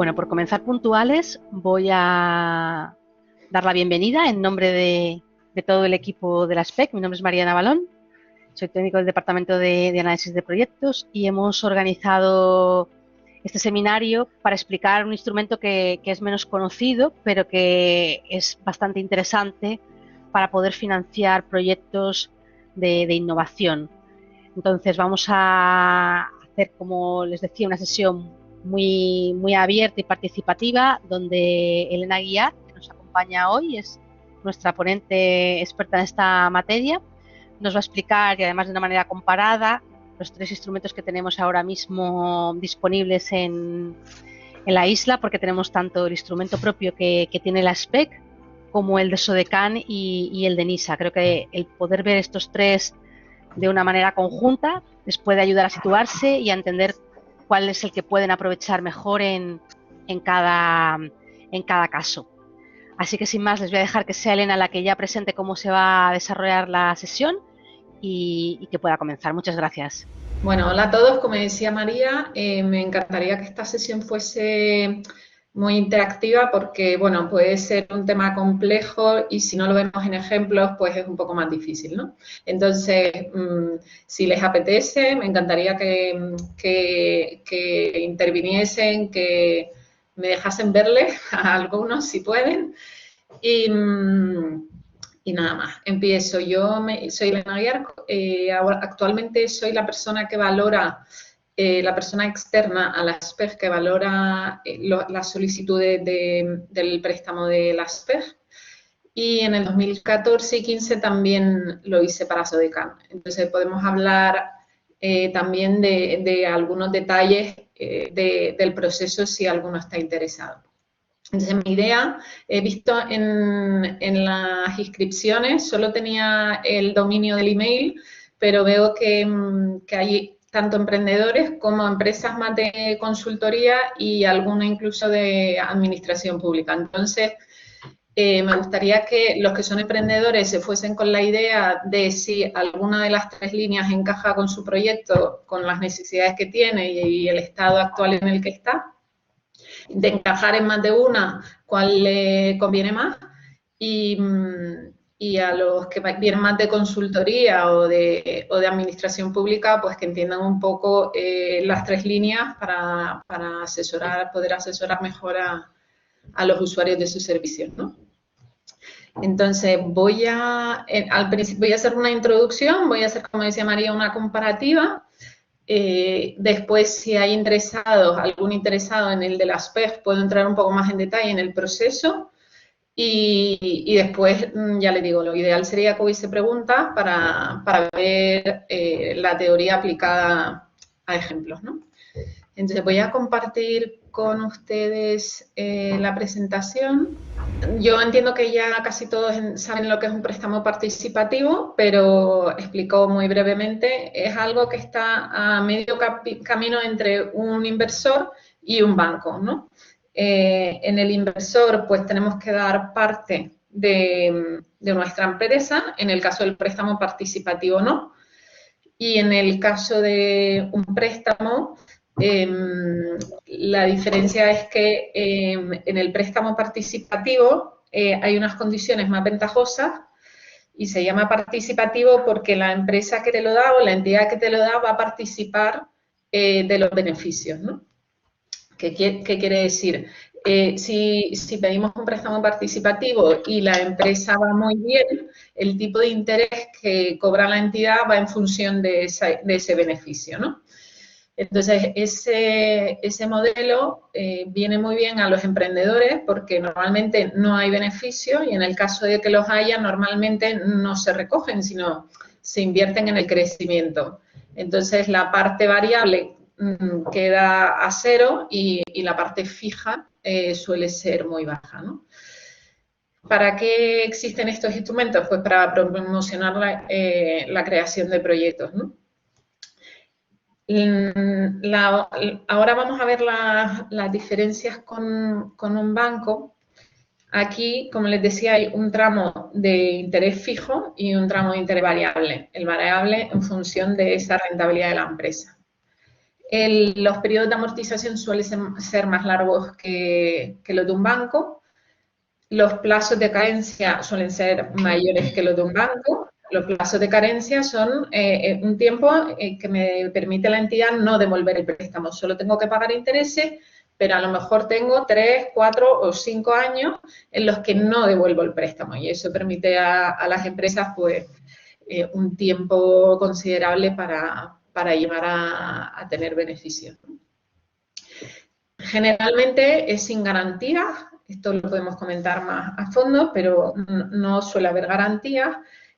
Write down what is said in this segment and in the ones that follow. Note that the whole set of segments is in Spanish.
Bueno, por comenzar puntuales, voy a dar la bienvenida en nombre de todo el equipo de la SPEC. Mi nombre es Mariana Balón, soy técnico del Departamento de Análisis de Proyectos y hemos organizado este seminario para explicar un instrumento que es menos conocido, pero que es bastante interesante para poder financiar proyectos de innovación. Entonces vamos a hacer, como les decía, una sesión muy abierta y participativa, donde Elena Guiar, que nos acompaña hoy, es nuestra ponente experta en esta materia, nos va a explicar, y además de una manera comparada, los 3 instrumentos que tenemos ahora mismo disponibles en la isla, porque tenemos tanto el instrumento propio que tiene la SPEC como el de SODECAN y el de NISA. Creo que el poder ver estos 3 de una manera conjunta les puede ayudar a situarse y a entender cuál es el que pueden aprovechar mejor en cada caso. Así que sin más, les voy a dejar que sea Elena la que ya presente cómo se va a desarrollar la sesión y que pueda comenzar. Muchas gracias. Bueno, hola a todos. Como decía María, me encantaría que esta sesión fuese muy interactiva porque, bueno, puede ser un tema complejo y si no lo vemos en ejemplos, pues es un poco más difícil, ¿no? Entonces, si les apetece, me encantaría que interviniesen, que me dejasen verles a algunos si pueden. Y nada más, empiezo. Soy Elena Guiar, actualmente soy la persona que valora, la persona externa a la SPEG que valora las solicitudes del préstamo de la SPEG. Y en el 2014 y 15 también lo hice para SODECAN. Entonces podemos hablar también de algunos detalles del proceso si alguno está interesado. Entonces, mi idea, he visto en las inscripciones, solo tenía el dominio del email, pero veo que hay tanto emprendedores como empresas más de consultoría y alguna incluso de administración pública. Entonces, me gustaría que los que son emprendedores se fuesen con la idea de si alguna de las 3 líneas encaja con su proyecto, con las necesidades que tiene y el estado actual en el que está, de encajar en más de una, cuál le conviene más, y a los que vienen más de consultoría o de administración pública, pues que entiendan un poco las 3 líneas para poder asesorar mejor a los usuarios de sus servicios, ¿no? Entonces, al principio voy a hacer una introducción, voy a hacer, como decía María, una comparativa. Después, si hay algún interesado en el de las SPEG, puedo entrar un poco más en detalle en el proceso y después, ya le digo, lo ideal sería que hubiese preguntas para ver la teoría aplicada a ejemplos, ¿no? Entonces, voy a compartir con ustedes la presentación. Yo entiendo que ya casi todos saben lo que es un préstamo participativo, pero explico muy brevemente. Es algo que está a medio camino entre un inversor y un banco, ¿no? En el inversor, pues tenemos que dar parte de nuestra empresa, en el caso del préstamo participativo no. Y en el caso de un préstamo, la diferencia es que en el préstamo participativo hay unas condiciones más ventajosas y se llama participativo porque la empresa que te lo da o la entidad que te lo da va a participar de los beneficios, ¿no? ¿Qué quiere decir? Si pedimos un préstamo participativo y la empresa va muy bien, el tipo de interés que cobra la entidad va en función de ese beneficio, ¿no? Entonces, ese modelo viene muy bien a los emprendedores porque normalmente no hay beneficio y en el caso de que los haya, normalmente no se recogen, sino se invierten en el crecimiento. Entonces, la parte variable queda a 0 y la parte fija suele ser muy baja, ¿no? ¿Para qué existen estos instrumentos? Pues para promocionar la creación de proyectos, ¿no? Ahora vamos a ver las diferencias con un banco. Aquí, como les decía, hay un tramo de interés fijo y un tramo de interés variable. El variable en función de esa rentabilidad de la empresa. Los periodos de amortización suelen ser más largos que los de un banco. Los plazos de carencia suelen ser mayores que los de un banco. Los plazos de carencia son un tiempo que me permite la entidad no devolver el préstamo. Solo tengo que pagar intereses, pero a lo mejor tengo 3, 4 o 5 años en los que no devuelvo el préstamo. Y eso permite a las empresas, pues, un tiempo considerable para llevar a tener beneficios. Generalmente es sin garantías, esto lo podemos comentar más a fondo, pero no suele haber garantías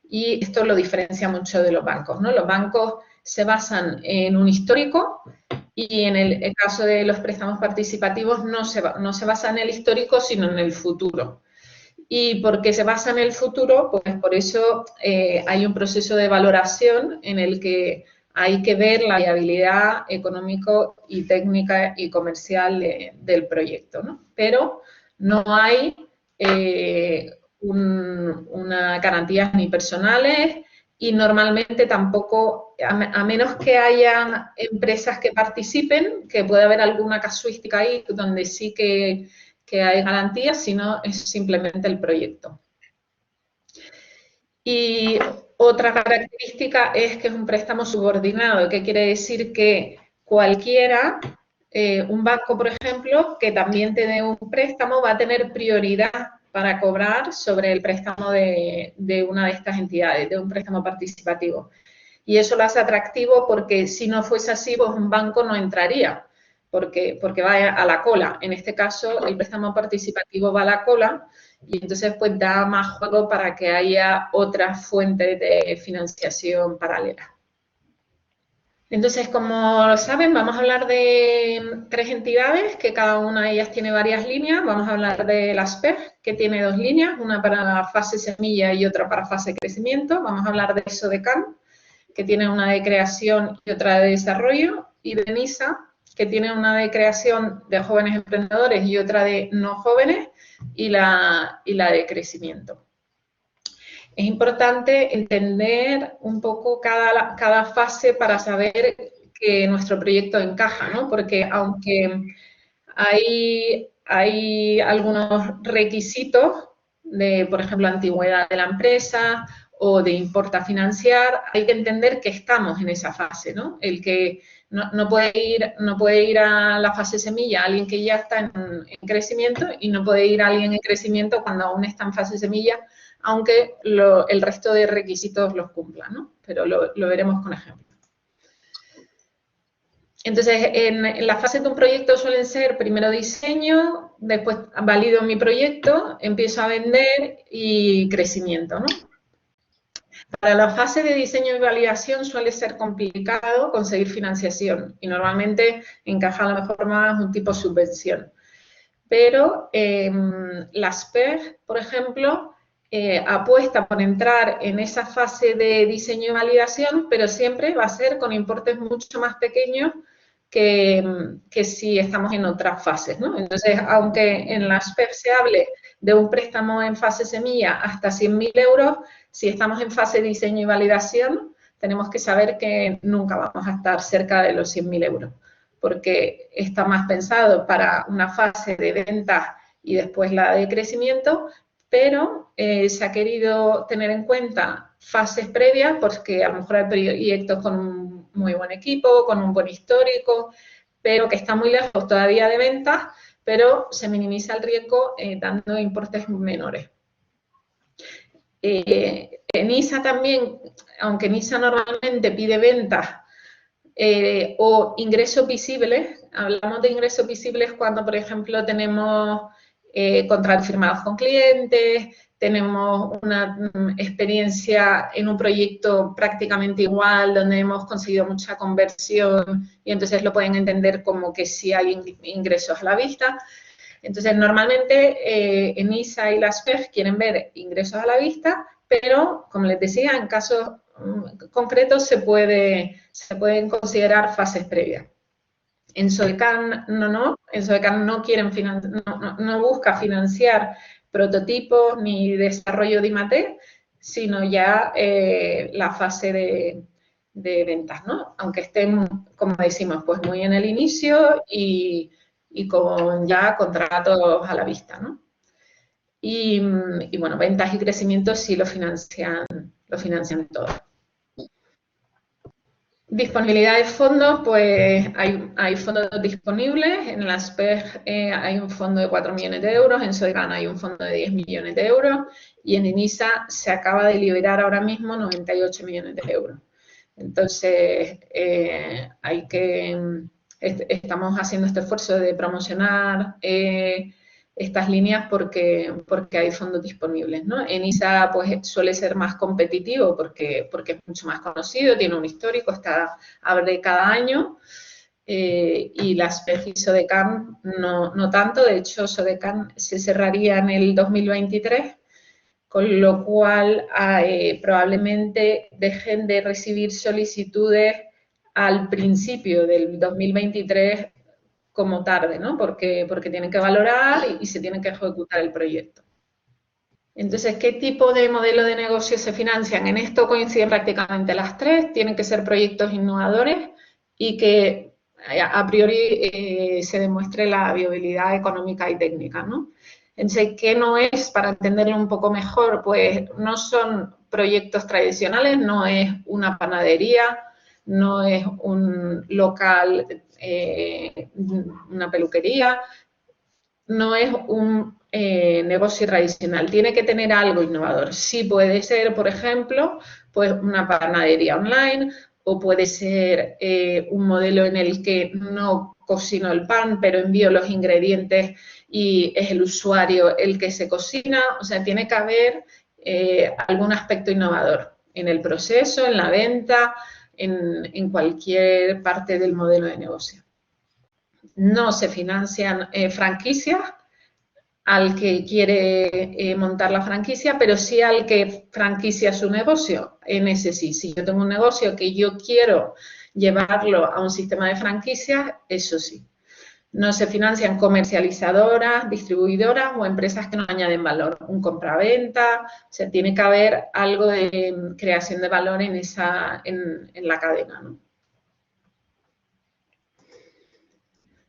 y esto lo diferencia mucho de los bancos, ¿no? Los bancos se basan en un histórico y en el caso de los préstamos participativos no se basa en el histórico, sino en el futuro. Y porque se basa en el futuro, pues por eso hay un proceso de valoración en el que hay que ver la viabilidad económico y técnica y comercial del proyecto, ¿no? Pero no hay una garantías ni personales y normalmente tampoco, a menos que haya empresas que participen, que puede haber alguna casuística ahí donde sí que hay garantías, sino es simplemente el proyecto. Y otra característica es que es un préstamo subordinado, que quiere decir que cualquiera, un banco, por ejemplo, que también te dé un préstamo, va a tener prioridad para cobrar sobre el préstamo de una de estas entidades, de un préstamo participativo. Y eso lo hace atractivo porque si no fuese así, pues un banco no entraría, porque va a la cola. En este caso, el préstamo participativo va a la cola y entonces pues da más juego para que haya otras fuentes de financiación paralela. Entonces, como saben, vamos a hablar de 3 entidades, que cada una de ellas tiene varias líneas. Vamos a hablar de la SPEG, que tiene 2 líneas, una para fase semilla y otra para fase crecimiento. Vamos a hablar de SODECAN, que tiene una de creación y otra de desarrollo, y de NISA, que tiene una de creación de jóvenes emprendedores y otra de no jóvenes, y la de crecimiento. Es importante entender un poco cada fase para saber que nuestro proyecto encaja, ¿no? Porque aunque hay algunos requisitos de, por ejemplo, antigüedad de la empresa o de importa financiar, hay que entender que estamos en esa fase, ¿no? El que no puede ir a la fase semilla alguien que ya está en crecimiento y no puede ir alguien en crecimiento cuando aún está en fase semilla, aunque el resto de requisitos los cumpla, ¿no? Pero lo veremos con ejemplos. Entonces, en la fase de un proyecto suelen ser primero diseño, después valido mi proyecto, empiezo a vender y crecimiento, ¿no? Para la fase de diseño y validación suele ser complicado conseguir financiación y normalmente encaja a lo mejor más un tipo subvención. Pero las PEG, por ejemplo, apuesta por entrar en esa fase de diseño y validación, pero siempre va a ser con importes mucho más pequeños que si estamos en otras fases, ¿no? Entonces, aunque en las PEG se hable de un préstamo en fase semilla hasta 100.000 euros, si estamos en fase de diseño y validación, tenemos que saber que nunca vamos a estar cerca de los 100.000 euros, porque está más pensado para una fase de ventas y después la de crecimiento, pero se ha querido tener en cuenta fases previas, porque a lo mejor hay proyectos con un muy buen equipo, con un buen histórico, pero que está muy lejos todavía de ventas, pero se minimiza el riesgo dando importes menores. NISA también, aunque NISA normalmente pide ventas o ingresos visibles, hablamos de ingresos visibles cuando, por ejemplo, tenemos contratos firmados con clientes, tenemos una experiencia en un proyecto prácticamente igual, donde hemos conseguido mucha conversión y entonces lo pueden entender como que sí hay ingresos a la vista. Entonces, normalmente en ISA y las PEG quieren ver ingresos a la vista, pero, como les decía, en casos concretos se pueden considerar fases previas. En SODECAN no. En SODECAN no busca financiar prototipos ni desarrollo de I+D, sino ya la fase ventas, ¿no? Aunque estén, como decimos, pues muy en el inicio y con ya contratos a la vista, ¿no? Y bueno, ventas y crecimiento sí lo financian todo. Disponibilidad de fondos, pues hay fondos disponibles. En la SPEG hay un fondo de 4 millones de euros, en Sodecan hay un fondo de 10 millones de euros y en ENISA se acaba de liberar ahora mismo 98 millones de euros. Entonces, estamos haciendo este esfuerzo de promocionar estas líneas porque hay fondos disponibles, ¿no? ENISA pues suele ser más competitivo porque es mucho más conocido, tiene un histórico, abre cada año, y las SPEG y Sodecan no tanto. De hecho, Sodecan se cerraría en el 2023, con lo cual probablemente dejen de recibir solicitudes al principio del 2023 como tarde, ¿no? Porque tienen que valorar y se tiene que ejecutar el proyecto. Entonces, ¿qué tipo de modelo de negocio se financian? En esto coinciden prácticamente las tres. Tienen que ser proyectos innovadores y que a priori se demuestre la viabilidad económica y técnica, ¿no? Entonces, ¿qué no es? Para entenderlo un poco mejor, pues no son proyectos tradicionales, no es una panadería, no es un local, una peluquería, no es un negocio tradicional, tiene que tener algo innovador. Sí puede ser, por ejemplo, pues una panadería online, o puede ser un modelo en el que no cocino el pan, pero envío los ingredientes y es el usuario el que se cocina. O sea, tiene que haber algún aspecto innovador en el proceso, en la venta, en cualquier parte del modelo de negocio. No se financian franquicias al que quiere montar la franquicia, pero sí al que franquicia su negocio. En ese sí, si yo tengo un negocio que yo quiero llevarlo a un sistema de franquicias, eso sí. No se financian comercializadoras, distribuidoras o empresas que no añaden valor. Un compraventa, o sea, tiene que haber algo de creación de valor en la cadena, ¿no?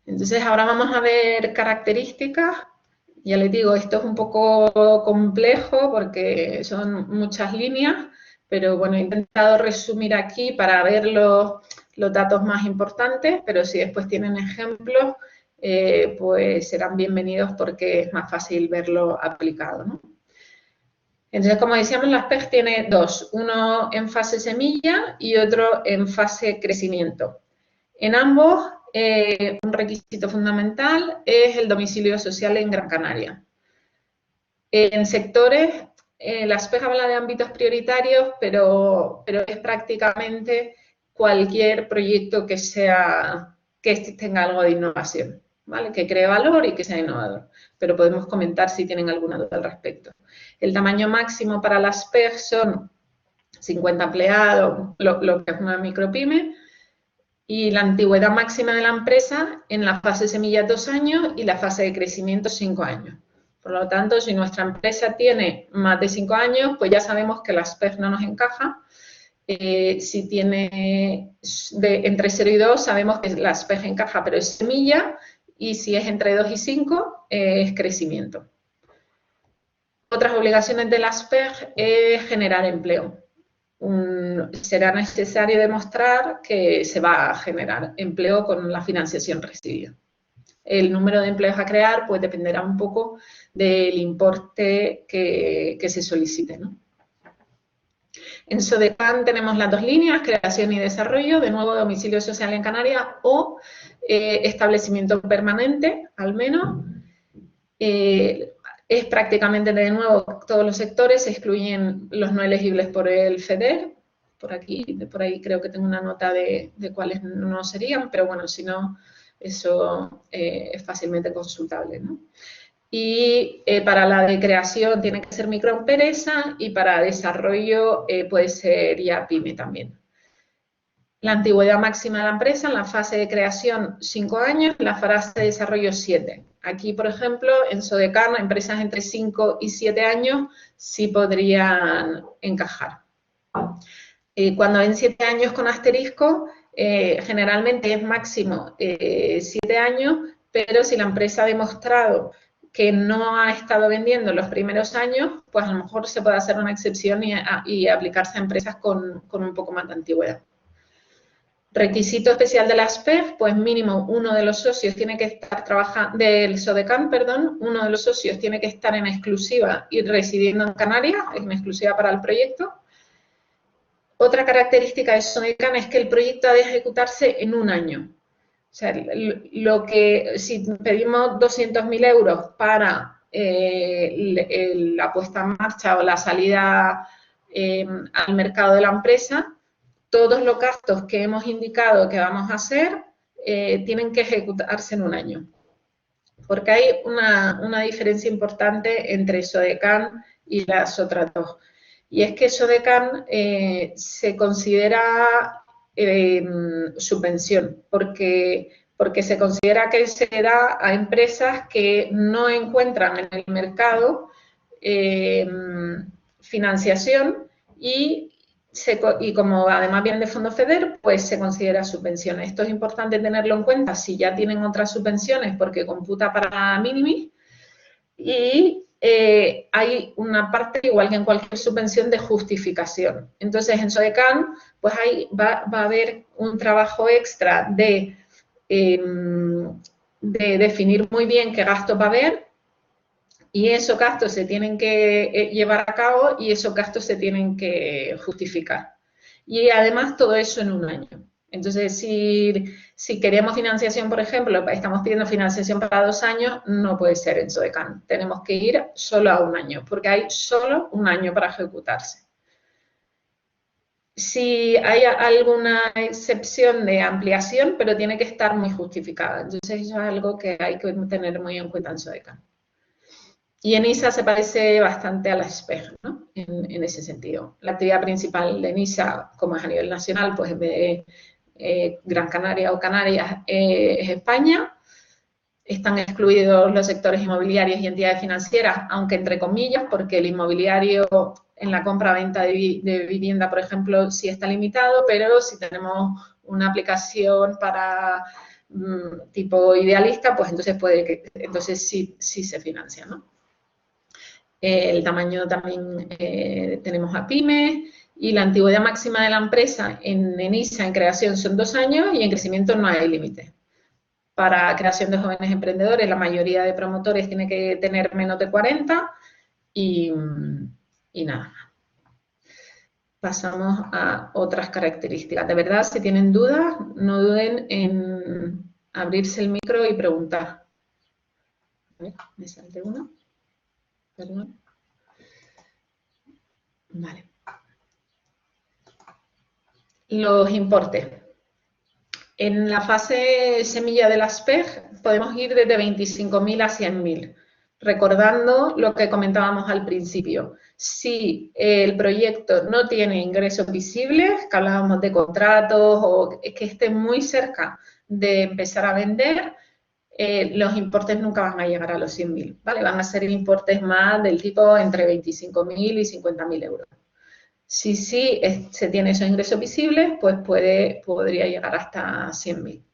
Entonces, ahora vamos a ver características. Ya les digo, esto es un poco complejo porque son muchas líneas, pero bueno, he intentado resumir aquí para ver los datos más importantes, pero si después tienen ejemplos, pues serán bienvenidos porque es más fácil verlo aplicado, ¿no? Entonces, como decíamos, la SPEG tiene dos, uno en fase semilla y otro en fase crecimiento. En ambos, un requisito fundamental es el domicilio social en Gran Canaria. En sectores, la SPEG habla de ámbitos prioritarios, pero es prácticamente cualquier proyecto que tenga algo de innovación, ¿vale? Que cree valor y que sea innovador. Pero podemos comentar si tienen alguna duda al respecto. El tamaño máximo para la SPEG son 50 empleados, lo que es una micropyme, y la antigüedad máxima de la empresa en la fase semilla 2 años y la fase de crecimiento 5 años. Por lo tanto, si nuestra empresa tiene más de 5 años, pues ya sabemos que la SPEG no nos encaja. Si tiene entre 0 y 2, sabemos que la SPEG encaja, pero es semilla, y si es entre 2 y 5, es crecimiento. Otras obligaciones de la SPEG es generar empleo. Será necesario demostrar que se va a generar empleo con la financiación recibida. El número de empleos a crear pues dependerá un poco del importe que se solicite, ¿no? En Sodecan tenemos las dos líneas, creación y desarrollo, de nuevo domicilio social en Canarias o establecimiento permanente, al menos. Es prácticamente de nuevo todos los sectores, se excluyen los no elegibles por el FEDER. Por ahí creo que tengo una nota de cuáles no serían, pero bueno, si no, eso es fácilmente consultable, ¿no? Y para la de creación tiene que ser microempresa y para desarrollo puede ser ya pyme también. La antigüedad máxima de la empresa en la fase de creación 5 años, en la fase de desarrollo 7. Aquí, por ejemplo, en Sodecan, empresas entre 5 y 7 años sí podrían encajar. Cuando ven 7 años con asterisco, generalmente es máximo 7 años, pero si la empresa ha demostrado que no ha estado vendiendo los primeros años, pues a lo mejor se puede hacer una excepción y aplicarse a empresas con un poco más de antigüedad. Requisito especial de la SPEG, pues mínimo uno de los socios tiene que estar trabajando, del SODECAN, perdón, uno de los socios tiene que estar en exclusiva y residiendo en Canarias, en exclusiva para el proyecto. Otra característica de SODECAN es que el proyecto ha de ejecutarse en un año. O sea, si pedimos 200.000 euros para la puesta en marcha o la salida al mercado de la empresa, todos los gastos que hemos indicado que vamos a hacer tienen que ejecutarse en un año. Porque hay una diferencia importante entre SODECAN y las otras dos. Y es que SODECAN se considera subvención, porque se considera que se da a empresas que no encuentran en el mercado financiación y como además vienen de Fondo FEDER, pues se considera subvención. Esto es importante tenerlo en cuenta si ya tienen otras subvenciones porque computa para minimis y hay una parte, igual que en cualquier subvención, de justificación. Entonces, en SODECAN, pues ahí va a haber un trabajo extra de definir muy bien qué gastos va a haber y esos gastos se tienen que llevar a cabo y esos gastos se tienen que justificar. Y además todo eso en un año. Entonces, si queremos financiación, por ejemplo, estamos pidiendo financiación para 2 años, no puede ser en SODECAN. Tenemos que ir solo a un año, porque hay solo un año para ejecutarse. Si hay alguna excepción de ampliación, pero tiene que estar muy justificada. Entonces, eso es algo que hay que tener muy en cuenta en SODECAN. Y ENISA se parece bastante a la SPEG, ¿no? En ese sentido. La actividad principal de ENISA, como es a nivel nacional, pues de Gran Canaria o Canarias, es España. Están excluidos los sectores inmobiliarios y entidades financieras, aunque entre comillas, porque el inmobiliario en la compra-venta de vivienda, por ejemplo, sí está limitado, pero si tenemos una aplicación para tipo idealista, pues entonces sí se financia, ¿no? El tamaño también tenemos a pymes y la antigüedad máxima de la empresa en ENISA en creación son 2 años y en crecimiento no hay límite. Para creación de jóvenes emprendedores, la mayoría de promotores tiene que tener menos de 40 y nada más. Pasamos a otras características. De verdad, si tienen dudas, no duden en abrirse el micro y preguntar. A ver, me salte uno. Perdón. Vale. Los importes. En la fase semilla de la SPEG podemos ir desde 25.000 a 100.000, recordando lo que comentábamos al principio. Si el proyecto no tiene ingresos visibles, que hablábamos de contratos o que esté muy cerca de empezar a vender, los importes nunca van a llegar a los 100.000, ¿vale? Van a ser importes más del tipo entre 25.000 y 50.000 euros. Si sí se tiene esos ingresos visibles, pues podría llegar hasta 100.000.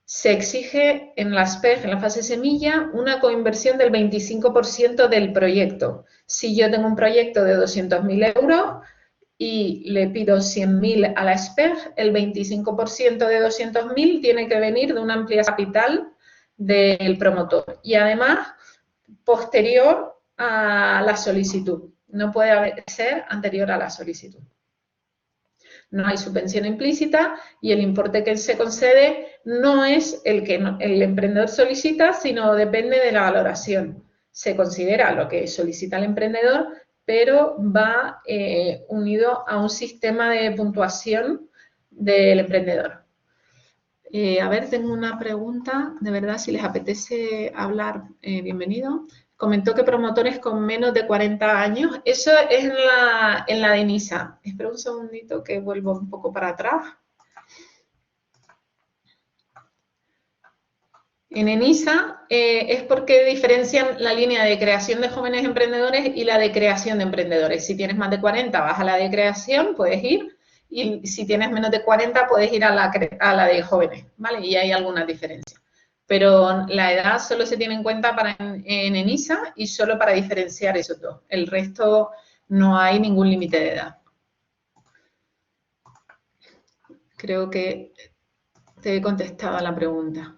Se exige en la SPEG, en la fase semilla, una coinversión del 25% del proyecto. Si yo tengo un proyecto de 200.000 euros y le pido 100.000 a la SPEG, el 25% de 200.000 tiene que venir de una ampliación capital del promotor y además posterior a la solicitud. No puede ser anterior a la solicitud. No hay subvención implícita y el importe que se concede no es el que el emprendedor solicita, sino depende de la valoración. Se considera lo que solicita el emprendedor, pero va unido a un sistema de puntuación del emprendedor. A ver, tengo una pregunta. De verdad, si les apetece hablar, bienvenido. Comentó que promotores con menos de 40 años. Eso es en la de ENISA. Espera un segundito que vuelvo un poco para atrás. En ENISA es porque diferencian la línea de creación de jóvenes emprendedores y la de creación de emprendedores. Si tienes más de 40, vas a la de creación, puedes ir. y si tienes menos de 40 puedes ir a la de jóvenes, ¿vale? Y hay algunas diferencias. Pero la edad solo se tiene en cuenta en ENISA y solo para diferenciar esos dos. El resto no hay ningún límite de edad. Creo que te he contestado a la pregunta.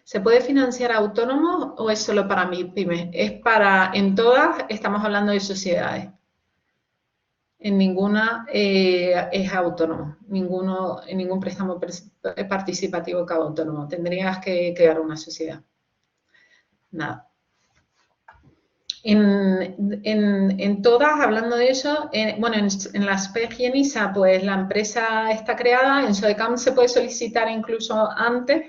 ¿Se puede financiar autónomo o es solo para pymes? En todas estamos hablando de sociedades. En ninguna es autónomo. En ningún préstamo participativo que autónomo. Tendrías que crear una sociedad. Nada. En todas, hablando de eso, bueno, en las PEG y en ISA, pues la empresa está creada, en SODECAM se puede solicitar incluso antes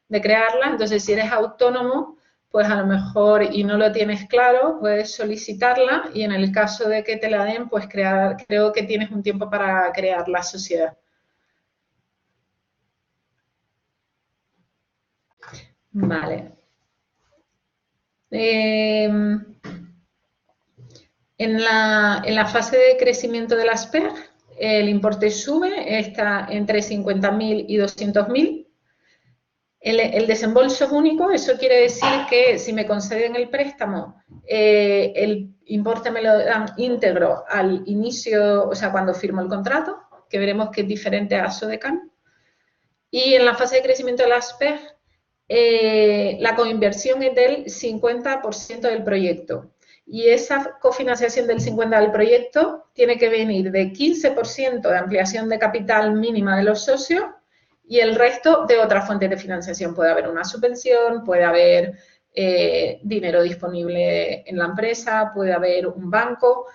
de crearla, entonces si eres autónomo, pues a lo mejor y no lo tienes claro, puedes solicitarla y en el caso de que te la den, pues creo que tienes un tiempo para crear la sociedad. Vale. En la fase de crecimiento de las PEG, el importe sube, está entre 50.000 y 200.000. El desembolso es único, eso quiere decir que si me conceden el préstamo, el importe me lo dan íntegro al inicio, o sea, cuando firmo el contrato, que veremos que es diferente a SODECAM. Y en la fase de crecimiento de las PEG, la coinversión es del 50% del proyecto. Y esa cofinanciación del 50% del proyecto tiene que venir de 15% de ampliación de capital mínima de los socios y el resto de otras fuentes de financiación. Puede haber una subvención, puede haber dinero disponible en la empresa, puede haber un banco,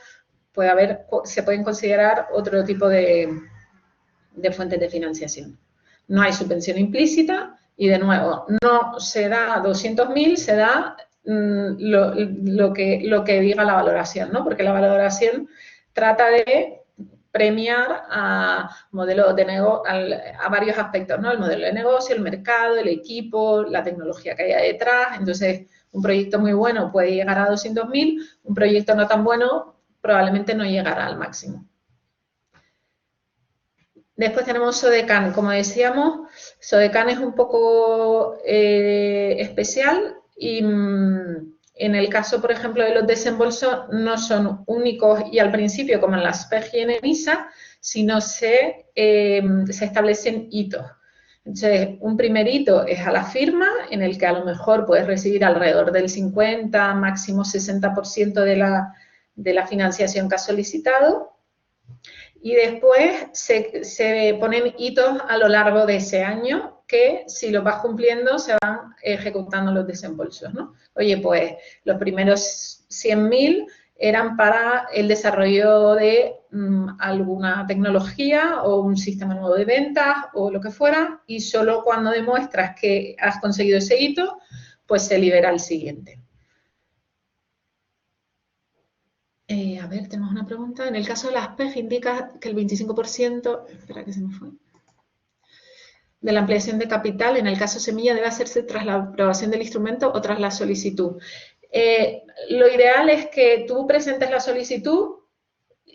se pueden considerar otro tipo de fuentes de financiación. No hay subvención implícita y, de nuevo, no se da 200.000, se da lo que diga la valoración, ¿no? Porque la valoración trata de premiar a modelos de a varios aspectos, ¿no? El modelo de negocio, el mercado, el equipo, la tecnología que haya detrás. Entonces, un proyecto muy bueno puede llegar a 200.000, un proyecto no tan bueno probablemente no llegará al máximo. Después tenemos SODECAN. Como decíamos, SODECAN es un poco especial y en el caso, por ejemplo, de los desembolsos no son únicos y al principio, como en las PEG y en ENISA, sino se establecen hitos. Entonces, un primer hito es a la firma, en el que a lo mejor puedes recibir alrededor del 50, máximo 60% de la financiación que has solicitado. Y después se ponen hitos a lo largo de ese año que, si los vas cumpliendo, se van ejecutando los desembolsos, ¿no? Oye, pues los primeros 100.000 eran para el desarrollo de alguna tecnología o un sistema nuevo de ventas o lo que fuera, y solo cuando demuestras que has conseguido ese hito, pues se libera el siguiente. A ver, tenemos una pregunta. En el caso de las PEG indica que el 25%, espera que se me fue, de la ampliación de capital, en el caso semilla, debe hacerse tras la aprobación del instrumento o tras la solicitud. Lo ideal es que tú presentes la solicitud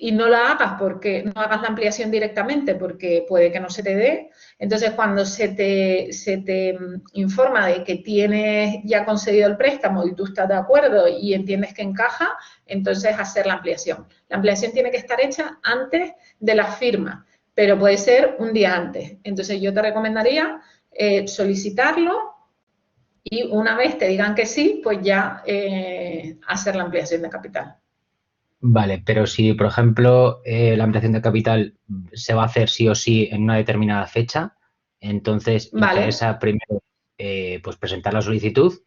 y no la hagas no hagas la ampliación directamente, porque puede que no se te dé. Entonces, cuando se te informa de que tienes ya concedido el préstamo y tú estás de acuerdo y entiendes que encaja, entonces hacer la ampliación. La ampliación tiene que estar hecha antes de la firma, pero puede ser un día antes. Entonces, yo te recomendaría solicitarlo y una vez te digan que sí, pues ya hacer la ampliación de capital. Vale, pero si, por ejemplo, la ampliación de capital se va a hacer sí o sí en una determinada fecha, entonces interesa primero pues presentar la solicitud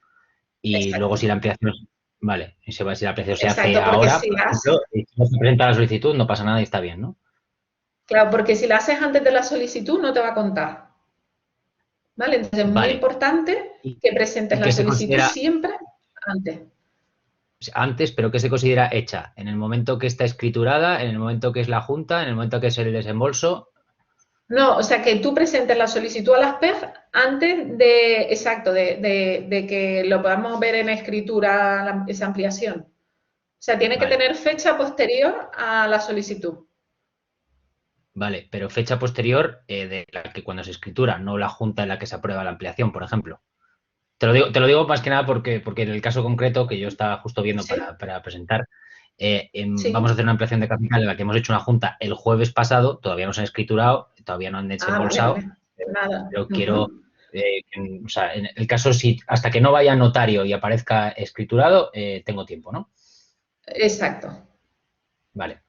y Exacto. luego si la ampliación... Vale, si la ampliación se Exacto, hace ahora, por ejemplo, y si no se presenta la solicitud, no pasa nada y está bien, ¿no? Claro, porque si la haces antes de la solicitud, no te va a contar. ¿Vale? Entonces es muy importante que presentes la solicitud siempre antes. Antes, pero ¿qué se considera hecha? ¿En el momento que está escriturada, en el momento que es la junta, en el momento que es el desembolso? No, o sea, que tú presentes la solicitud a las PEG antes de, exacto, de que lo podamos ver en escritura, esa ampliación. O sea, tiene que tener fecha posterior a la solicitud. Vale, pero fecha posterior de la que cuando se escritura, no la junta en la que se aprueba la ampliación, por ejemplo. Te lo digo más que nada porque en el caso concreto que yo estaba justo viendo Sí, para presentar, vamos a sí. hacer una ampliación de capital en la que hemos hecho una junta el jueves pasado, todavía no se han escriturado, todavía no han Ah, vale, desembolsado, vale. Nada. pero quiero, Ujú. o sea, en el caso, si hasta que no vaya a notario y aparezca escriturado, tengo tiempo, ¿no? Exacto. Vale,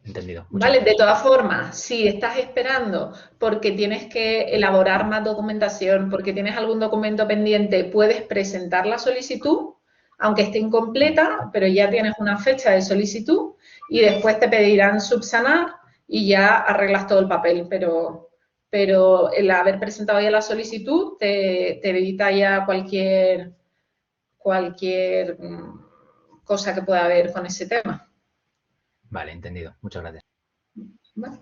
entendido. Muchas Vale, de gracias. todas formas, si estás esperando porque tienes que elaborar más documentación, porque tienes algún documento pendiente, puedes presentar la solicitud, aunque esté incompleta, pero ya tienes una fecha de solicitud y después te pedirán subsanar y ya arreglas todo el papel. Pero el haber presentado ya la solicitud te evita ya cualquier cosa que pueda haber con ese tema. Vale, entendido. Muchas gracias. ¿Vale?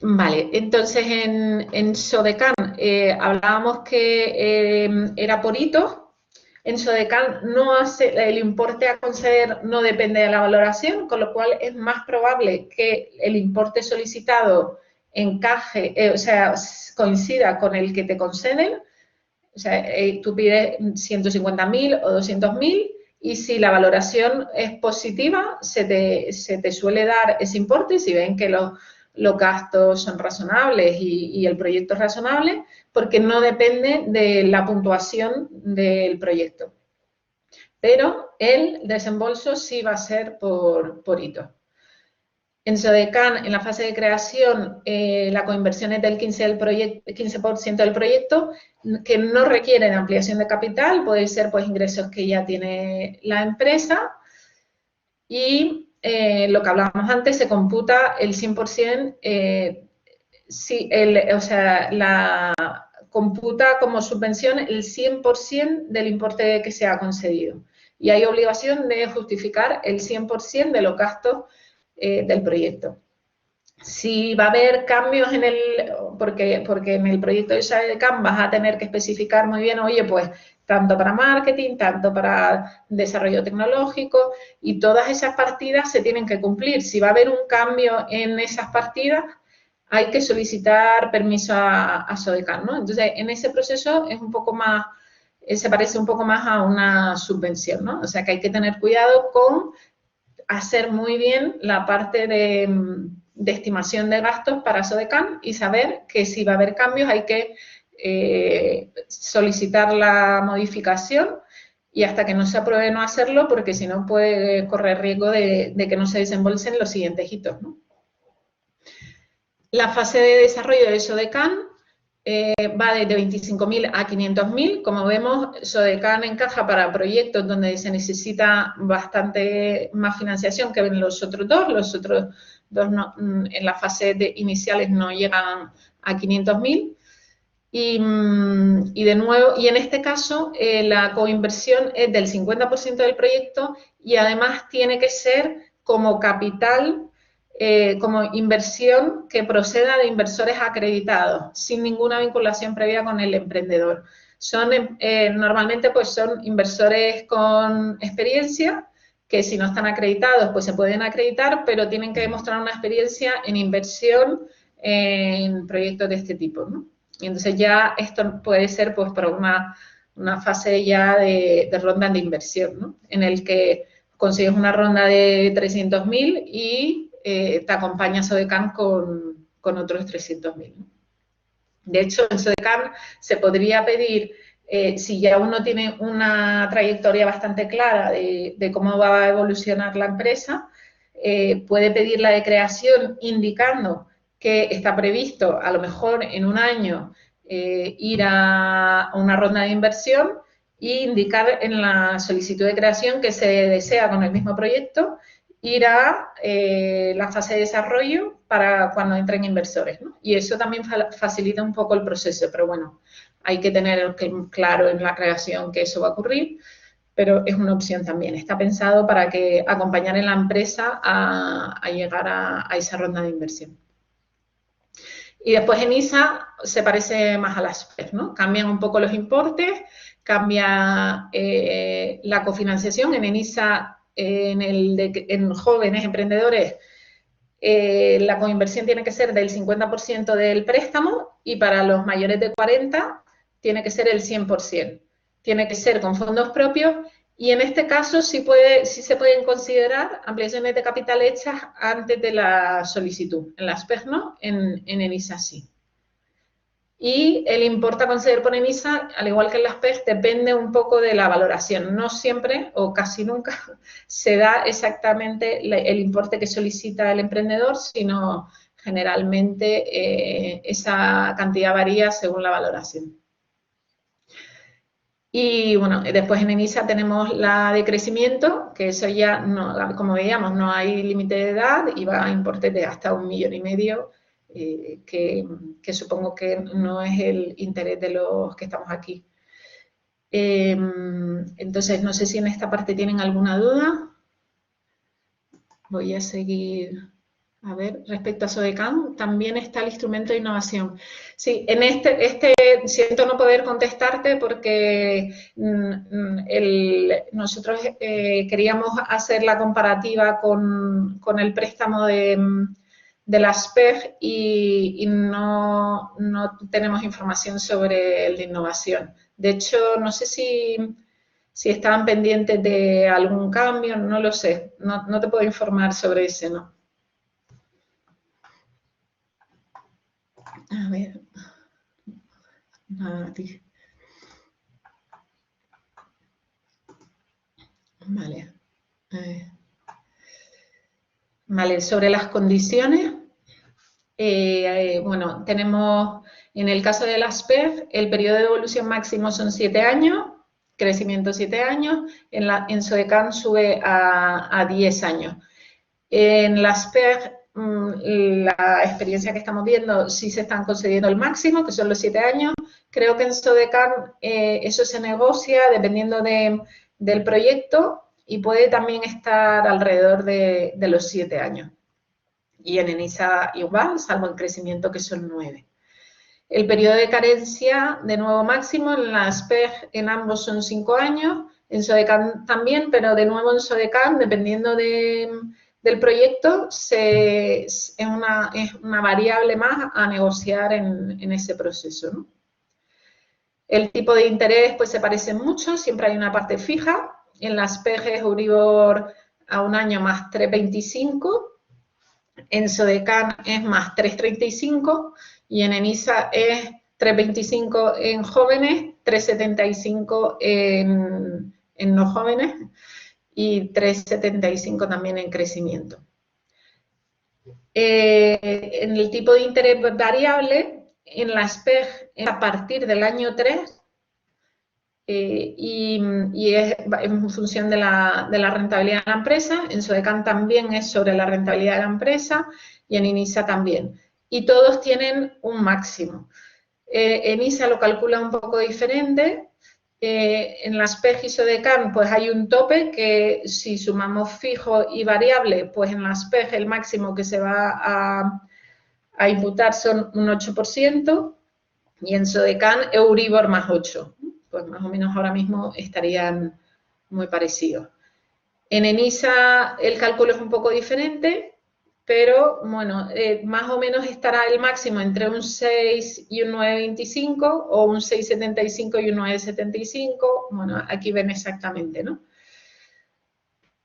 Vale, entonces en Sodecan hablábamos que era por hitos. En Sodecan no hace, el importe a conceder no depende de la valoración, con lo cual es más probable que el importe solicitado encaje, o sea, coincida con el que te conceden. O sea, tú pides 150.000 o 200.000 y si la valoración es positiva, se te suele dar ese importe si ven que los gastos son razonables y el proyecto es razonable, porque no depende de la puntuación del proyecto. Pero el desembolso sí va a ser por hito. En Sodecan, en la fase de creación, la coinversión es del 15% del proyecto, que no requieren ampliación de capital, puede ser pues ingresos que ya tiene la empresa, y lo que hablábamos antes, se computa el 100%, o sea, computa como subvención el 100% del importe que se ha concedido. Y hay obligación de justificar el 100% de los gastos del proyecto. Si va a haber cambios en porque en el proyecto de Sodecan vas a tener que especificar muy bien, oye, pues tanto para marketing, tanto para desarrollo tecnológico, y todas esas partidas se tienen que cumplir. Si va a haber un cambio en esas partidas, hay que solicitar permiso a Sodecan, ¿no? Entonces, en ese proceso es un poco más, se parece un poco más a una subvención, ¿no? O sea, que hay que tener cuidado con hacer muy bien la parte de estimación de gastos para Sodecan y saber que si va a haber cambios hay que solicitar la modificación y hasta que no se apruebe no hacerlo, porque si no puede correr riesgo de que no se desembolsen los siguientes hitos, ¿no? La fase de desarrollo de Sodecan va desde 25.000 a 500.000. Como vemos, Sodecan encaja para proyectos donde se necesita bastante más financiación que en los otros dos. Los otros dos no, en la fase iniciales no llegan a 500.000. Y de nuevo, y en este caso, la coinversión es del 50% del proyecto y además tiene que ser como capital, como inversión que proceda de inversores acreditados, sin ninguna vinculación previa con el emprendedor. Normalmente pues son inversores con experiencia, que si no están acreditados pues se pueden acreditar, pero tienen que demostrar una experiencia en inversión en proyectos de este tipo, ¿no? Y entonces ya esto puede ser pues para una fase ya de ronda de inversión, ¿no? En el que consigues una ronda de 300.000 y te acompaña Sodecan con otros 300.000, ¿no? De hecho, en Sodecan se podría pedir, si ya uno tiene una trayectoria bastante clara de cómo va a evolucionar la empresa, puede pedir la de creación indicando que está previsto, a lo mejor en un año, ir a una ronda de inversión e indicar en la solicitud de creación que se desea con el mismo proyecto ir a la fase de desarrollo para cuando entren inversores, ¿no? Y eso también facilita un poco el proceso, pero bueno, hay que tener claro en la creación que eso va a ocurrir, pero es una opción también. Está pensado para que acompañar en la empresa a llegar a esa ronda de inversión. Y después en ISA se parece más a las SPEF, ¿no? Cambian un poco los importes, cambia la cofinanciación. En ENISA, en jóvenes emprendedores, la coinversión tiene que ser del 50% del préstamo y para los mayores de 40 tiene que ser el 100%. Tiene que ser con fondos propios y en este caso sí se pueden considerar ampliaciones de capital hechas antes de la solicitud. En las PEG no, en ENISA sí. Y el importe a conceder por ENISA, al igual que en las PEG, depende un poco de la valoración. No siempre o casi nunca se da exactamente el importe que solicita el emprendedor, sino generalmente esa cantidad varía según la valoración. Y bueno, después en ENISA tenemos la de crecimiento, que eso ya, no, como veíamos, no hay límite de edad y va a importes de hasta 1,5 millones, que supongo que no es el interés de los que estamos aquí. Entonces, no sé si en esta parte tienen alguna duda. Voy a seguir. A ver, respecto a SODECAN, también está el instrumento de innovación. Sí, en este siento no poder contestarte porque nosotros queríamos hacer la comparativa con el préstamo de las PEG y no tenemos información sobre el de innovación. De hecho, no sé si estaban pendientes de algún cambio, no lo sé. No te puedo informar sobre ese, ¿no? A ver. Vale. Vale, sobre las condiciones, bueno, tenemos, en el caso de las PEG, el periodo de devolución máximo son 7 años, crecimiento 7 años, en SODECAN sube a 10 años. En las PEG, la experiencia que estamos viendo, sí se están concediendo el máximo, que son los 7 años. Creo que en SODECAN eso se negocia dependiendo del proyecto y puede también estar alrededor de los 7 años. Y en ENISA igual, salvo el crecimiento, que son 9. El periodo de carencia, de nuevo máximo, en las PEG en ambos son 5 años, en SODECAN también, pero de nuevo en SODECAN, dependiendo del proyecto, es una variable más a negociar en ese proceso, ¿no? El tipo de interés pues se parece mucho, siempre hay una parte fija. En las PEG es Euribor a un año más 3,25, en SODECAN es más 3,35 y en ENISA es 3,25 en jóvenes, 3,75 en no jóvenes y 3,75 también en crecimiento. En el tipo de interés variable, en las PEG es a partir del año 3 y es en función de la rentabilidad de la empresa. En SODECAN también es sobre la rentabilidad de la empresa y en ENISA también. Y todos tienen un máximo. ENISA lo calcula un poco diferente. En las PEG y SODECAN pues hay un tope que si sumamos fijo y variable, pues en las PEG el máximo que se va a imputar son un 8% y en SODECAN Euribor más 8. Pues más o menos ahora mismo estarían muy parecidos. En ENISA el cálculo es un poco diferente, pero bueno, más o menos estará el máximo entre un 6 y un 9,25 o un 6,75 y un 9,75. Bueno, aquí ven exactamente, ¿no?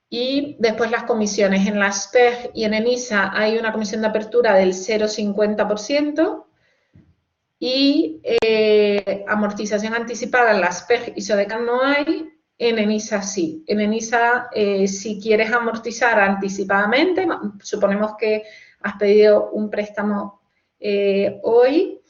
Y después las comisiones. En las PEG y en ENISA hay una comisión de apertura del 0,50% y amortización anticipada en las PEG y SODECAN no hay. En ENISA sí. En ENISA, si quieres amortizar anticipadamente, suponemos que has pedido un préstamo hoy,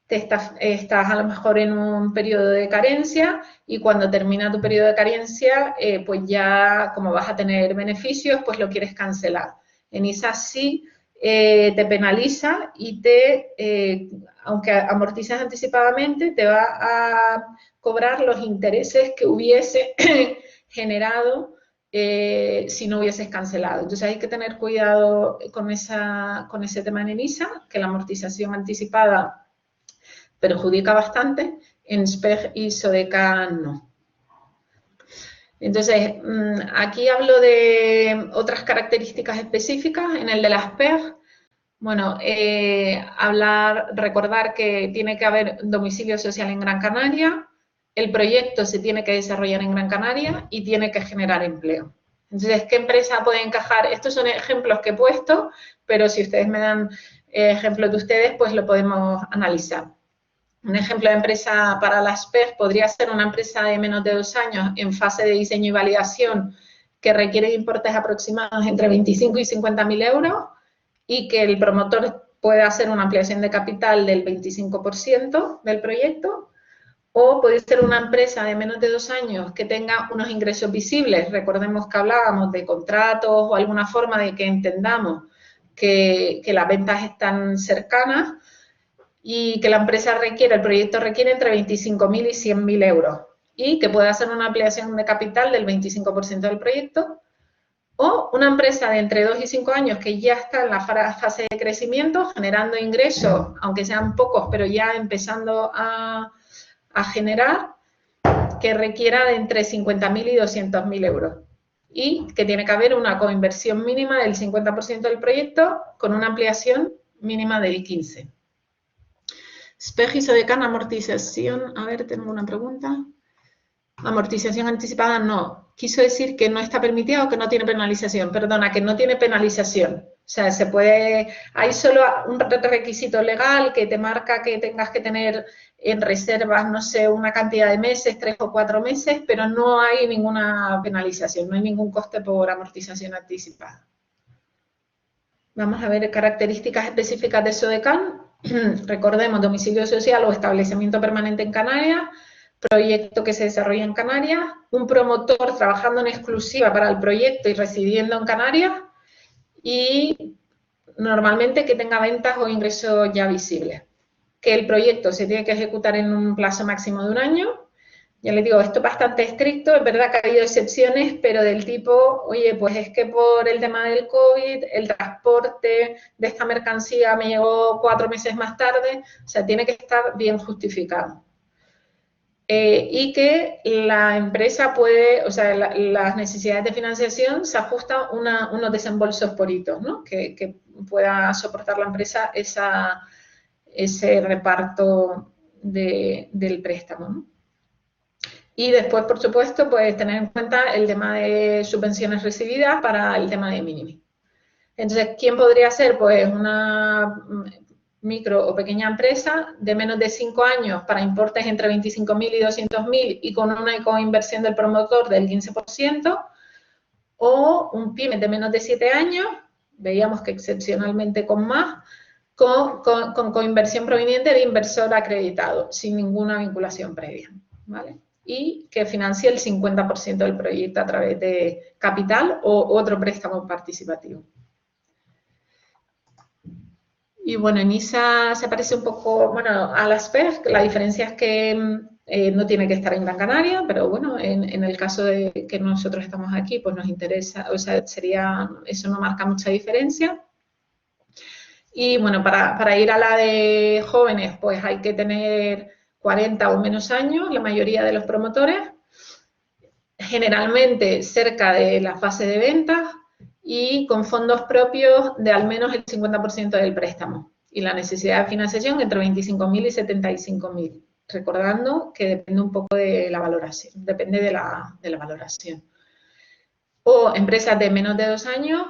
estás a lo mejor en un periodo de carencia y cuando termina tu periodo de carencia, pues ya como vas a tener beneficios, pues lo quieres cancelar. ENISA sí te penaliza y aunque amortizas anticipadamente, te va a cobrar los intereses que hubiese generado si no hubieses cancelado. Entonces hay que tener cuidado con ese tema en ENISA, que la amortización anticipada perjudica bastante, en SPEG y SODECAN no. Entonces, aquí hablo de otras características específicas. En el de las PEG, Bueno, recordar que tiene que haber domicilio social en Gran Canaria, el proyecto se tiene que desarrollar en Gran Canaria y tiene que generar empleo. Entonces, ¿qué empresa puede encajar? Estos son ejemplos que he puesto, pero si ustedes me dan ejemplos de ustedes, pues lo podemos analizar. Un ejemplo de empresa para las PEG podría ser una empresa de menos de 2 años en fase de diseño y validación que requiere importes aproximados entre 25 y 50.000 euros y que el promotor puede hacer una ampliación de capital del 25% del proyecto. O puede ser una empresa de menos de 2 años que tenga unos ingresos visibles. Recordemos que hablábamos de contratos o alguna forma de que entendamos que las ventas están cercanas y que la empresa el proyecto requiere entre 25.000 y 100.000 euros y que pueda hacer una ampliación de capital del 25% del proyecto. O una empresa de entre 2 y 5 años que ya está en la fase de crecimiento, generando ingresos, aunque sean pocos, pero ya empezando a generar, que requiera de entre 50.000 y 200.000 euros. Y que tiene que haber una coinversión mínima del 50% del proyecto con una ampliación mínima del 15%. SPEG y SODECAN, amortización. A ver, tengo una pregunta. Amortización anticipada, no. Quiso decir que no está permitida o que no tiene penalización. Perdona, que no tiene penalización. O sea, se puede... Hay solo un requisito legal que te marca que tengas que tener en reservas, no sé, una cantidad de meses, 3 o 4 meses, pero no hay ninguna penalización, no hay ningún coste por amortización anticipada. Vamos a ver características específicas de SODECAN. Recordemos, domicilio social o establecimiento permanente en Canarias, proyecto que se desarrolla en Canarias, un promotor trabajando en exclusiva para el proyecto y residiendo en Canarias y normalmente que tenga ventas o ingresos ya visibles. Que el proyecto se tiene que ejecutar en un plazo máximo de 1 año. Ya les digo, esto es bastante estricto, es verdad que ha habido excepciones, pero del tipo, oye, pues es que por el tema del COVID, el transporte de esta mercancía me llegó 4 meses más tarde, o sea, tiene que estar bien justificado. Y que la empresa puede, o sea, las necesidades de financiación se ajustan unos desembolsos por hitos, ¿no? Que pueda soportar la empresa ese reparto del préstamo, ¿no? Y después, por supuesto, pues tener en cuenta el tema de subvenciones recibidas para el tema de mínimi. Entonces, ¿quién podría ser? Pues una micro o pequeña empresa de menos de 5 años para importes entre 25.000 y 200.000 y con una coinversión del promotor del 15%, o un pyme de menos de 7 años, veíamos que excepcionalmente con más, con coinversión proveniente de inversor acreditado, sin ninguna vinculación previa, ¿vale? Y que financie el 50% del proyecto a través de capital o otro préstamo participativo. Y bueno, en ISA se parece un poco, bueno, a las PEG, la diferencia es que no tiene que estar en Gran Canaria, pero bueno, en el caso de que nosotros estamos aquí, pues nos interesa, o sea, eso no marca mucha diferencia. Y bueno, para ir a la de jóvenes, pues hay que tener 40 o menos años, la mayoría de los promotores, generalmente cerca de la fase de ventas y con fondos propios de al menos el 50% del préstamo. Y la necesidad de financiación entre 25.000 y 75.000, recordando que depende un poco de la valoración, depende de la valoración. O empresas de menos de 2 años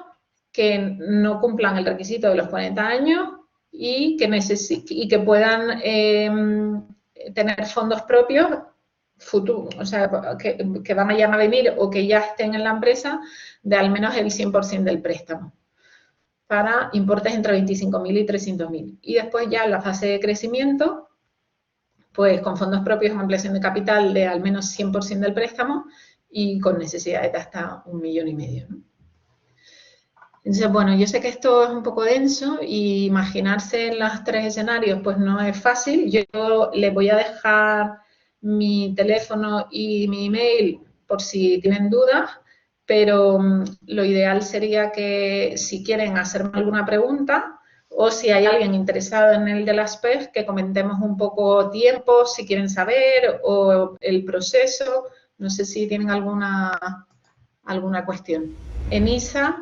que no cumplan el requisito de los 40 años y que puedan tener fondos propios futuros, o sea, que vayan a venir o que ya estén en la empresa de al menos el 100% del préstamo para importes entre 25.000 y 300.000. Y después ya en la fase de crecimiento, pues con fondos propios, ampliación de capital de al menos 100% del préstamo y con necesidades de hasta 1,5 millones, ¿no? Entonces, bueno, yo sé que esto es un poco denso y imaginarse en los 3 escenarios pues no es fácil. Yo les voy a dejar mi teléfono y mi email por si tienen dudas, pero lo ideal sería que si quieren hacerme alguna pregunta o si hay alguien interesado en el de las PEG, que comentemos un poco tiempo, si quieren saber, o el proceso. No sé si tienen alguna cuestión. En ISA...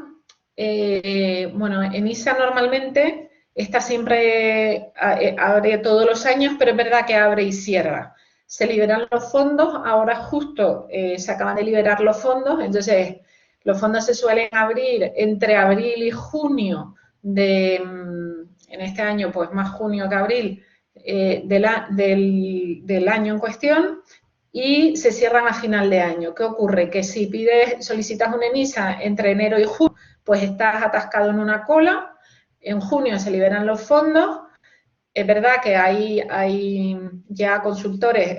bueno, en ISA normalmente Esta siempre abre todos los años, pero es verdad que abre y cierra. Se liberan los fondos, ahora justo se acaban de liberar los fondos, entonces los fondos se suelen abrir entre abril y junio en este año, pues más junio que abril del año en cuestión, y se cierran a final de año. ¿Qué ocurre? Que si solicitas una ENISA entre enero y junio, pues estás atascado en una cola. En junio se liberan los fondos. Es verdad que hay ya consultores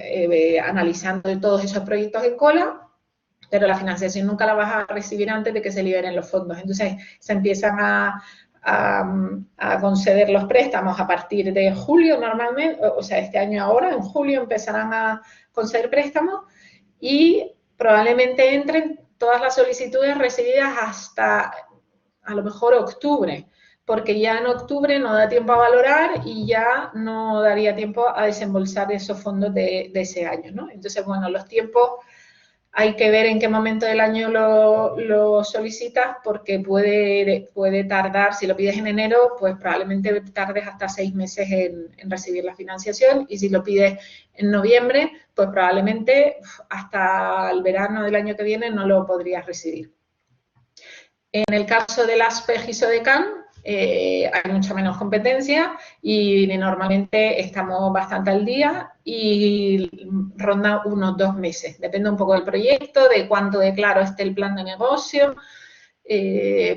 analizando todos esos proyectos en cola, pero la financiación nunca la vas a recibir antes de que se liberen los fondos. Entonces, se empiezan a conceder los préstamos a partir de julio normalmente, o sea, este año ahora, en julio empezarán a conceder préstamos y probablemente entren todas las solicitudes recibidas hasta a lo mejor octubre, porque ya en octubre no da tiempo a valorar y ya no daría tiempo a desembolsar esos fondos de ese año, ¿no? Entonces, bueno, los tiempos hay que ver en qué momento del año lo solicitas, porque puede tardar, si lo pides en enero, pues probablemente tardes hasta 6 meses en recibir la financiación, y si lo pides en noviembre, pues probablemente hasta el verano del año que viene no lo podrías recibir. En el caso de las PEG y SODECAN, hay mucha menos competencia y normalmente estamos bastante al día y ronda unos 2 meses. Depende un poco del proyecto, de cuánto de claro esté el plan de negocio,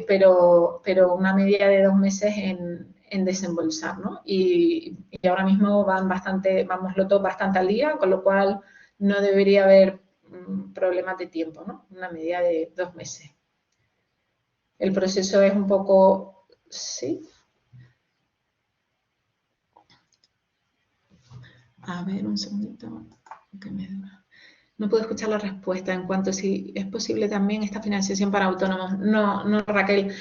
pero una media de 2 meses en desembolsar, ¿no? Y ahora mismo vamos los dos bastante al día, con lo cual no debería haber problemas de tiempo, ¿no? Una media de 2 meses. El proceso es un poco... ¿Sí? A ver, un segundito. Que no puedo escuchar la respuesta en cuanto a si es posible también esta financiación para autónomos. No, Raquel,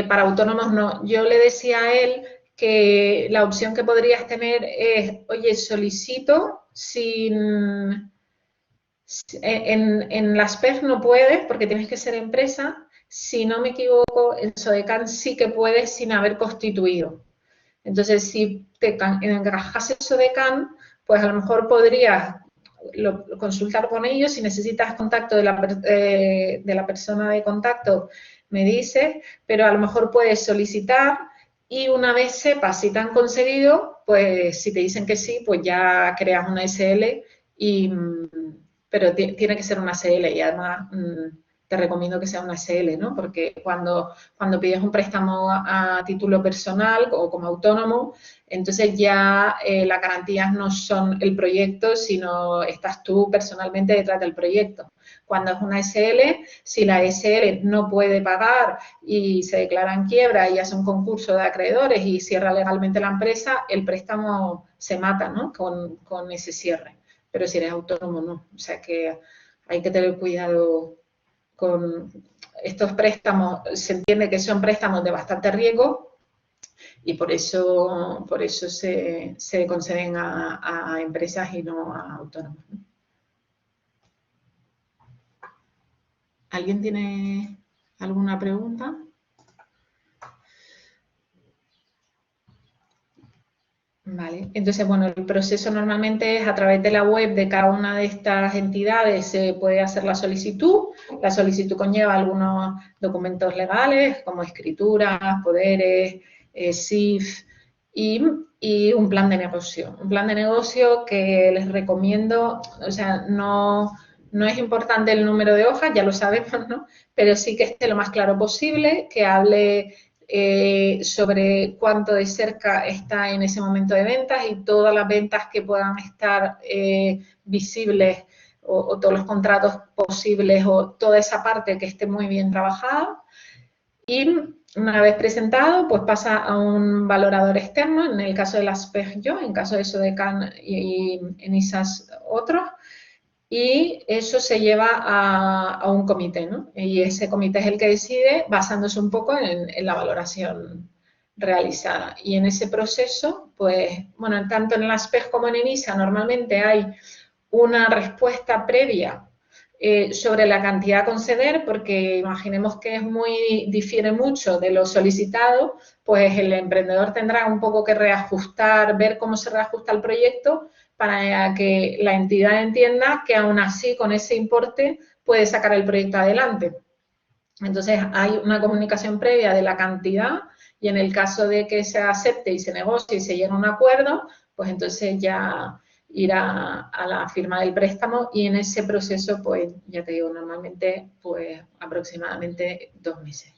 para autónomos no. Yo le decía a él que la opción que podrías tener es, oye, solicito sin... En las PEG no puedes porque tienes que ser empresa. Si no me equivoco, en SODECAN sí que puedes sin haber constituido. Entonces, si te encajase SODECAN, pues a lo mejor podrías consultar con ellos. Si necesitas contacto de la persona de contacto, me dices, pero a lo mejor puedes solicitar y una vez sepas si te han concedido, pues si te dicen que sí, pues ya creas una SL, pero tiene que ser una SL y además... te recomiendo que sea una SL, ¿no? Porque cuando pides un préstamo a título personal o como autónomo, entonces ya las garantías no son el proyecto, sino estás tú personalmente detrás del proyecto. Cuando es una SL, si la SL no puede pagar y se declara en quiebra y hace un concurso de acreedores y cierra legalmente la empresa, el préstamo se mata, ¿no? Con ese cierre. Pero si eres autónomo, no. O sea que hay que tener cuidado con estos préstamos. Se entiende que son préstamos de bastante riesgo y por eso se conceden a empresas y no a autónomos, ¿no? ¿Alguien tiene alguna pregunta? Vale, entonces, bueno, el proceso normalmente es a través de la web de cada una de estas entidades se puede hacer la solicitud. La solicitud conlleva algunos documentos legales como escrituras, poderes, SIF y un plan de negocio. Un plan de negocio que les recomiendo, o sea, no es importante el número de hojas, ya lo sabemos, ¿no? Pero sí que esté lo más claro posible, que hable sobre cuánto de cerca está en ese momento de ventas y todas las ventas que puedan estar visibles o todos los contratos posibles o toda esa parte que esté muy bien trabajada. Y una vez presentado, pues pasa a un valorador externo, en el caso de las PEG yo, en caso de SODECAN y ENISAS otros. Y eso se lleva a un comité, ¿no? Y ese comité es el que decide basándose un poco en la valoración realizada. Y en ese proceso, pues, bueno, tanto en las PEG como en ENISA normalmente hay una respuesta previa Sobre la cantidad a conceder, porque imaginemos que difiere mucho de lo solicitado, pues el emprendedor tendrá un poco que reajustar, ver cómo se reajusta el proyecto para que la entidad entienda que aún así con ese importe puede sacar el proyecto adelante. Entonces hay una comunicación previa de la cantidad y en el caso de que se acepte y se negocie y se llegue a un acuerdo, pues entonces ya irá a la firma del préstamo y en ese proceso, pues ya te digo, normalmente pues aproximadamente 2 meses.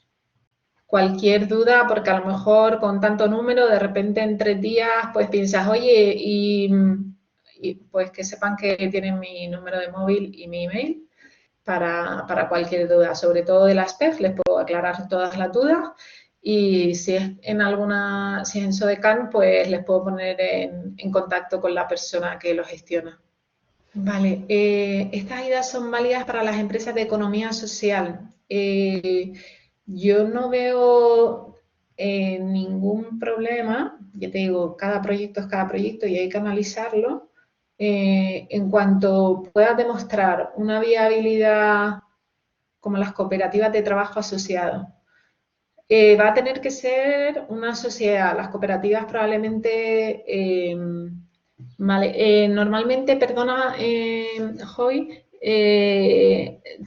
Cualquier duda, porque a lo mejor con tanto número, de repente en 3 días, pues piensas, oye, y pues que sepan que tienen mi número de móvil y mi email para cualquier duda, sobre todo de las PEF, les puedo aclarar todas las dudas. Y si es si es en SODECAN, pues les puedo poner en contacto con la persona que lo gestiona. Vale, estas ayudas son válidas para las empresas de economía social. Yo no veo ningún problema, ya te digo, cada proyecto es cada proyecto y hay que analizarlo. En cuanto puedas demostrar una viabilidad como las cooperativas de trabajo asociado, va a tener que ser una sociedad. Las cooperativas probablemente, normalmente, perdona, Joy,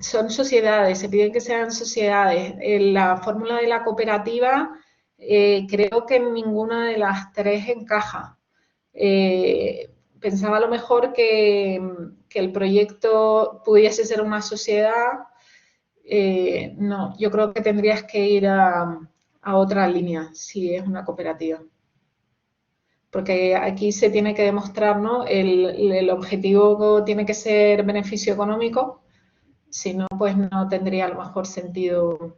son sociedades, se piden que sean sociedades. La fórmula de la cooperativa, creo que en ninguna de las tres encaja. Pensaba a lo mejor que el proyecto pudiese ser una sociedad. No, yo creo que tendrías que ir a otra línea si es una cooperativa. Porque aquí se tiene que demostrar, ¿no? El objetivo tiene que ser beneficio económico, si no, pues no tendría a lo mejor sentido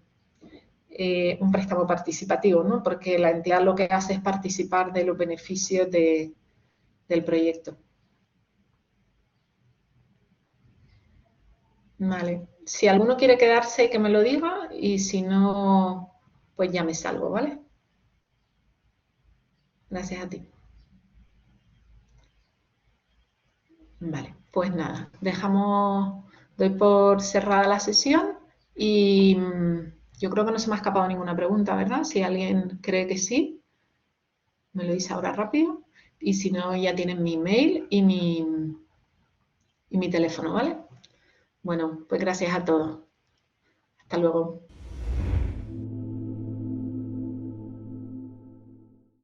un préstamo participativo, ¿no? Porque la entidad lo que hace es participar de los beneficios del proyecto. Vale. Si alguno quiere quedarse, que me lo diga y si no, pues ya me salgo, ¿vale? Gracias a ti. Vale, pues nada, doy por cerrada la sesión y yo creo que no se me ha escapado ninguna pregunta, ¿verdad? Si alguien cree que sí, me lo dice ahora rápido y si no, ya tienen mi email y mi teléfono, ¿vale? Bueno, pues gracias a todos. Hasta luego.